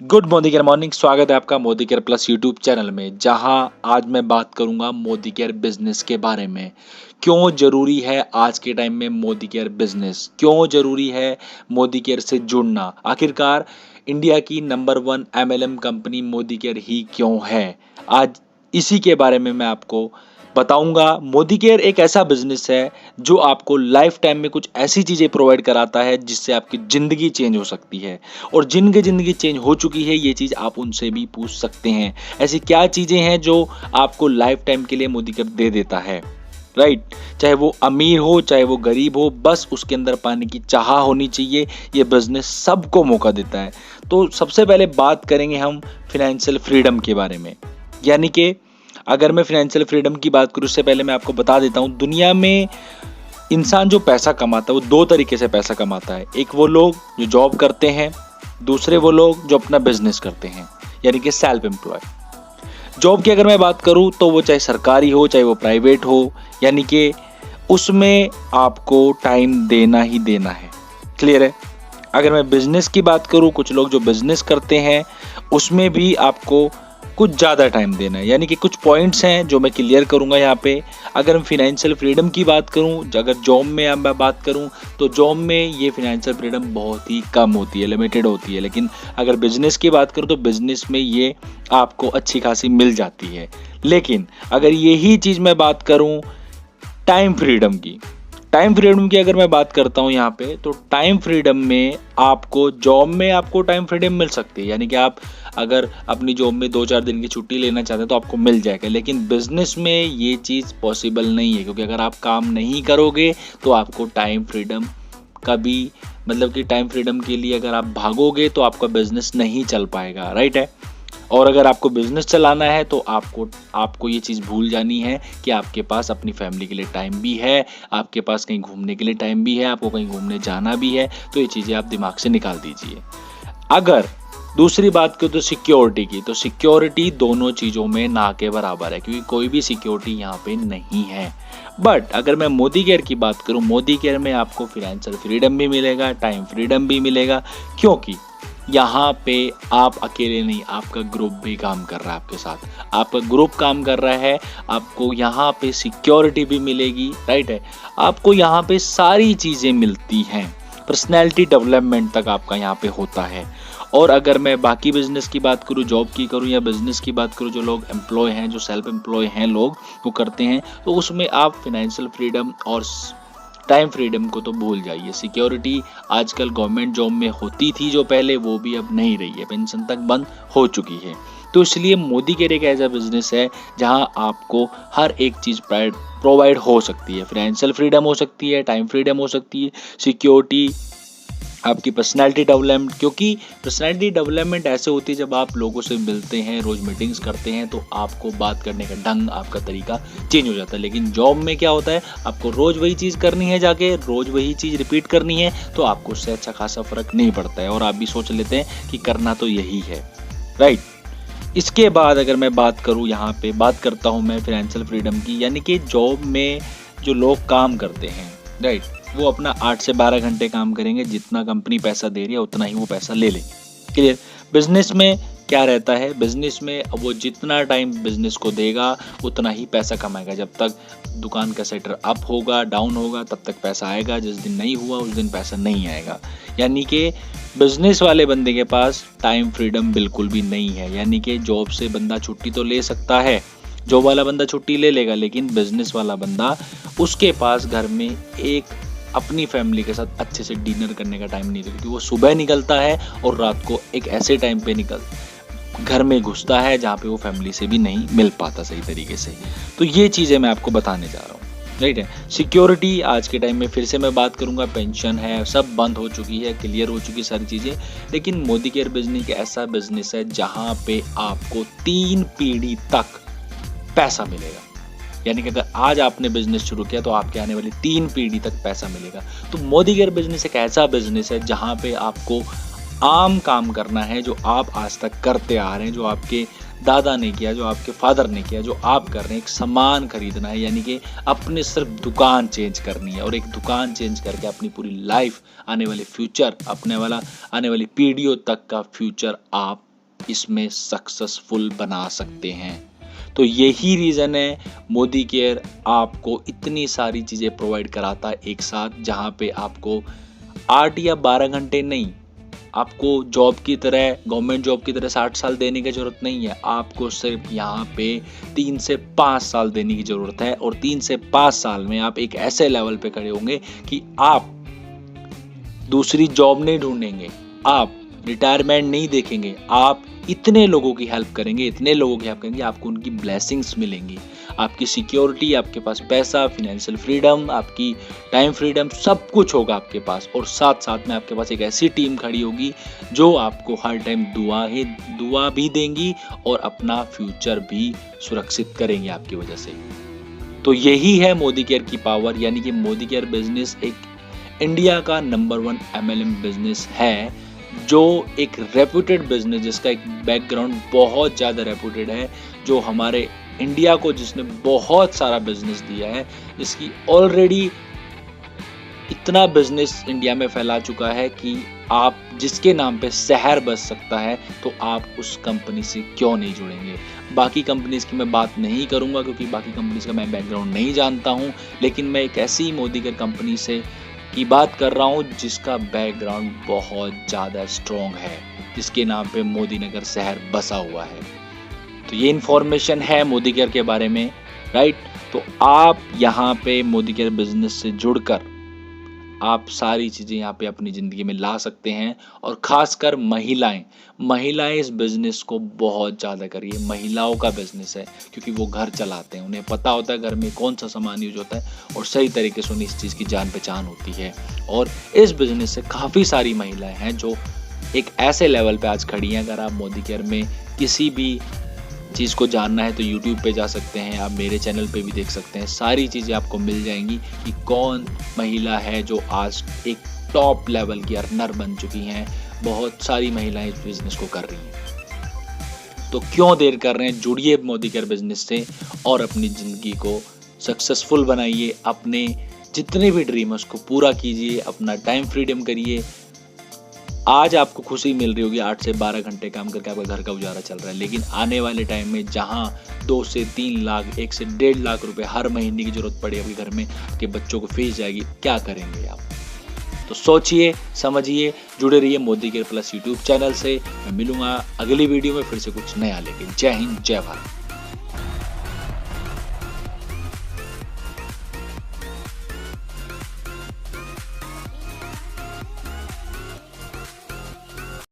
Good Modi care morning. स्वागत है आपका Modi care plus YouTube channel में, जहां आज मैं बात करूंगा मोदी केयर बिजनेस के बारे में। क्यों जरूरी है आज के टाइम में मोदी केयर बिजनेस, क्यों जरूरी है मोदी केयर से जुड़ना, आखिरकार इंडिया की number 1 MLM company Modicare ही क्यों है। आज इसी के बारे में मैं आपको बताऊंगा। मोदी केयर एक ऐसा बिजनेस है जो आपको लाइफ टाइम में कुछ ऐसी चीज़ें प्रोवाइड कराता है जिससे आपकी ज़िंदगी चेंज हो सकती है, और जिनकी ज़िंदगी चेंज हो चुकी है ये चीज़ आप उनसे भी पूछ सकते हैं। ऐसी क्या चीज़ें हैं जो आपको लाइफ टाइम के लिए मोदी केयर दे देता है, राइट। चाहे वो अमीर हो चाहे वो गरीब हो, बस उसके अंदर पाने की चाह होनी चाहिए। ये बिजनेस सबको मौका देता है। तो सबसे पहले बात करेंगे हम फिनेंशियल फ्रीडम के बारे में। यानी कि अगर मैं फिनेंशियल फ्रीडम की बात करूँ उससे पहले मैं आपको बता देता हूँ, दुनिया में इंसान जो पैसा कमाता है वो 2 तरीके से पैसा कमाता है। एक वो लोग जो जॉब करते हैं, दूसरे वो लोग जो अपना बिजनेस करते हैं, यानी कि सेल्फ एम्प्लॉय। जॉब की अगर मैं बात करूँ तो वो चाहे सरकारी हो चाहे वो प्राइवेट हो, यानी कि उसमें आपको टाइम देना ही देना है। क्लियर है। अगर मैं बिजनेस की बात करूँ, कुछ लोग जो बिजनेस करते हैं उसमें भी आपको कुछ ज़्यादा टाइम देना है। यानी कि कुछ पॉइंट्स हैं जो मैं क्लियर करूंगा यहाँ पे। अगर मैं फिनेंशियल फ्रीडम की बात करूं, अगर जॉब में मैं बात करूं तो जॉब में ये फिनेंशियल फ्रीडम बहुत ही कम होती है, लिमिटेड होती है। लेकिन अगर बिजनेस की बात करूं तो बिजनेस में ये आपको अच्छी खासी मिल जाती है। लेकिन अगर यही चीज़ मैं बात करूँ टाइम फ्रीडम की, अगर मैं बात करता हूँ यहाँ पे, तो टाइम फ्रीडम में आपको जॉब में आपको टाइम फ्रीडम मिल सकती है। यानी कि आप अगर अपनी जॉब में 2-4 दिन की छुट्टी लेना चाहते हैं तो आपको मिल जाएगा। लेकिन बिजनेस में ये चीज़ पॉसिबल नहीं है, क्योंकि अगर आप काम नहीं करोगे तो आपको टाइम फ्रीडम कभी, मतलब कि टाइम फ्रीडम के लिए अगर आप भागोगे तो आपका बिजनेस नहीं चल पाएगा, राइट है। और अगर आपको बिजनेस चलाना है तो आपको ये चीज़ भूल जानी है कि आपके पास अपनी फैमिली के लिए टाइम भी है, आपके पास कहीं घूमने के लिए टाइम भी है, आपको कहीं घूमने जाना भी है। तो ये चीज़ें आप दिमाग से निकाल दीजिए। अगर दूसरी बात करूँ तो सिक्योरिटी की, तो सिक्योरिटी दोनों चीज़ों में ना के बराबर है, क्योंकि कोई भी सिक्योरिटी यहाँ पे नहीं है। बट अगर मैं मोदी केयर की बात करूँ, मोदी केयर में आपको फिनेंशियल फ्रीडम भी मिलेगा, टाइम फ्रीडम भी मिलेगा, क्योंकि यहाँ पे आप अकेले नहीं, आपका ग्रुप भी काम कर रहा है आपके साथ। आपका ग्रुप काम कर रहा है, आपको यहाँ पे सिक्योरिटी भी मिलेगी, राइट है। आपको यहाँ पे सारी चीज़ें मिलती हैं, पर्सनैलिटी डेवलपमेंट तक आपका यहाँ पे होता है। और अगर मैं बाकी बिजनेस की बात करूँ, जॉब की करूँ या बिजनेस की बात करूँ, जो लोग एम्प्लॉय हैं, जो सेल्फ एम्प्लॉय हैं लोग, वो करते हैं, तो उसमें आप फिनेंशियल फ्रीडम और टाइम फ्रीडम को तो भूल जाइए। सिक्योरिटी आजकल गवर्नमेंट जॉब में होती थी जो पहले, वो भी अब नहीं रही है, पेंशन तक बंद हो चुकी है। तो इसलिए मोदी केयर एक ऐसा बिजनेस है जहां आपको हर एक चीज़ प्रोवाइड हो सकती है। फाइनेंशियल फ्रीडम हो सकती है, टाइम फ्रीडम हो सकती है, सिक्योरिटी, आपकी पर्सनैलिटी डेवलपमेंट। क्योंकि पर्सनैलिटी डेवलपमेंट ऐसे होती है जब आप लोगों से मिलते हैं, रोज़ मीटिंग्स करते हैं, तो आपको बात करने का ढंग, आपका तरीका चेंज हो जाता है। लेकिन जॉब में क्या होता है, आपको रोज़ वही चीज़ करनी है, जाके रोज़ वही चीज़ रिपीट करनी है, तो आपको उससे अच्छा खासा फ़र्क नहीं पड़ता है, और आप भी सोच लेते हैं कि करना तो यही है, राइट। इसके बाद अगर मैं बात करूँ, यहाँ पे बात करता हूँ मैं फाइनेंशियल फ्रीडम की, यानी कि जॉब में जो लोग काम करते हैं, राइट, वो अपना 8 से 12 घंटे काम करेंगे, जितना कंपनी पैसा दे रही है उतना ही वो पैसा ले लेंगे। क्लियर। बिजनेस में क्या रहता है, बिजनेस में वो जितना टाइम बिजनेस को देगा उतना ही पैसा कमाएगा। जब तक दुकान का सेटर अप होगा, डाउन होगा, तब तक पैसा आएगा। जिस दिन नहीं हुआ उस दिन पैसा नहीं आएगा। यानी कि बिजनेस वाले बंदे के पास टाइम फ्रीडम बिल्कुल भी नहीं है। यानी कि जॉब से बंदा छुट्टी तो ले सकता है, जॉब वाला बंदा छुट्टी ले लेगा, लेकिन बिजनेस वाला बंदा, उसके पास घर में एक अपनी फैमिली के साथ अच्छे से डिनर करने का टाइम नहीं देता, क्योंकि वो सुबह निकलता है और रात को एक ऐसे टाइम पे घर में घुसता है जहाँ पे वो फैमिली से भी नहीं मिल पाता सही तरीके से। तो ये चीज़ें मैं आपको बताने जा रहा हूँ, राइट है। सिक्योरिटी आज के टाइम में फिर से मैं बात करूँगा, पेंशन है, सब बंद हो चुकी है, क्लियर हो चुकी सारी चीज़ें। लेकिन मोदी केयर बिजनेस एक ऐसा बिजनेस है जहाँ पे आपको 3 पीढ़ी तक पैसा मिलेगा। यानी कि अगर आज आपने बिजनेस शुरू किया तो आपके आने वाली 3 पीढ़ी तक पैसा मिलेगा। तो मोदी केयर बिजनेस एक ऐसा बिजनेस है जहाँ पे आपको आम काम करना है, जो आप आज तक करते आ रहे हैं, जो आपके दादा ने किया, जो आपके फादर ने किया, जो आप कर रहे हैं। एक सामान खरीदना है, यानी कि अपने सिर्फ दुकान चेंज करनी है, और एक दुकान चेंज करके अपनी पूरी लाइफ, आने वाले फ्यूचर, आने वाली पीढ़ियों तक का फ्यूचर आप इसमें सक्सेसफुल बना सकते हैं। तो यही रीज़न है मोदी केयर आपको इतनी सारी चीज़ें प्रोवाइड कराता है एक साथ, जहाँ पे आपको 8 या 12 घंटे नहीं, आपको जॉब की तरह, गवर्नमेंट जॉब की तरह 60 साल देने की ज़रूरत नहीं है। आपको सिर्फ यहाँ पे 3 से 5 साल देने की ज़रूरत है, और 3 से 5 साल में आप एक ऐसे लेवल पे खड़े होंगे कि आप दूसरी जॉब नहीं ढूंढेंगे, आप रिटायरमेंट नहीं देखेंगे, आप इतने लोगों की हेल्प करेंगे, इतने लोगों की हेल्प करेंगे, आपको उनकी ब्लेसिंग्स मिलेंगी, आपकी सिक्योरिटी, आपके पास पैसा, फिनेंशियल फ्रीडम, आपकी टाइम फ्रीडम, सब कुछ होगा आपके पास। और साथ साथ में आपके पास एक ऐसी टीम खड़ी होगी जो आपको हर टाइम दुआ भी देंगी और अपना फ्यूचर भी सुरक्षित करेंगे आपकी वजह से। तो यही है मोदी केयर की पावर, यानी कि मोदी केयर बिजनेस एक इंडिया का नंबर 1 MLM बिजनेस है, जो एक रेप्यूटेड बिजनेस, जिसका एक बैकग्राउंड बहुत ज़्यादा रेप्यूटेड है, जो हमारे इंडिया को जिसने बहुत सारा बिजनेस दिया है, जिसकी ऑलरेडी इतना बिजनेस इंडिया में फैला चुका है कि आप जिसके नाम पे शहर बस सकता है, तो आप उस कंपनी से क्यों नहीं जुड़ेंगे। बाकी कंपनीज की मैं बात नहीं करूंगा क्योंकि बाकी कंपनीज का मैं बैकग्राउंड नहीं जानता हूं, लेकिन मैं एक ऐसी मोदी केयर कंपनी से की बात कर रहा हूं जिसका बैकग्राउंड बहुत ज़्यादा स्ट्रॉन्ग है, जिसके नाम पे मोदी नगर शहर बसा हुआ है। तो ये इन्फॉर्मेशन है मोदी केयर के बारे में, राइट। तो आप यहाँ पे मोदी केयर बिजनेस से जुड़कर आप सारी चीज़ें यहाँ पे अपनी ज़िंदगी में ला सकते हैं, और ख़ासकर महिलाएं इस बिज़नेस को बहुत ज़्यादा करिए। महिलाओं का बिज़नेस है क्योंकि वो घर चलाते हैं, उन्हें पता होता है घर में कौन सा सामान यूज होता है, और सही तरीके से उन्हें इस चीज़ की जान पहचान होती है। और इस बिज़नेस से काफ़ी सारी महिलाएं हैं जो एक ऐसे लेवल पे आज खड़ी हैं। अगर आप मोदी केयर में किसी भी चीज़ को जानना है तो यूट्यूब पे जा सकते हैं, आप मेरे चैनल पे भी देख सकते हैं, सारी चीज़ें आपको मिल जाएंगी कि कौन महिला है जो आज एक टॉप लेवल की अर्नर बन चुकी हैं। बहुत सारी महिलाएं इस बिज़नेस को कर रही हैं। तो क्यों देर कर रहे हैं, जुड़िए मोदी केयर बिज़नेस से और अपनी ज़िंदगी को सक्सेसफुल बनाइए। अपने जितने भी ड्रीम है उसको पूरा कीजिए, अपना टाइम फ्रीडम करिए। आज आपको खुशी मिल रही होगी 8 से 12 घंटे काम करके आपका घर का गुजारा चल रहा है, लेकिन आने वाले टाइम में जहां 2 से 3 लाख, 1 से 1.5 लाख रुपए हर महीने की जरूरत पड़े आपके घर में, आपके बच्चों को फीस जाएगी, क्या करेंगे आप। तो सोचिए, समझिए, जुड़े रहिए Modi care plus YouTube channel से। मैं मिलूंगा अगली वीडियो में फिर से कुछ नया लेके। जय हिंद, जय भारत।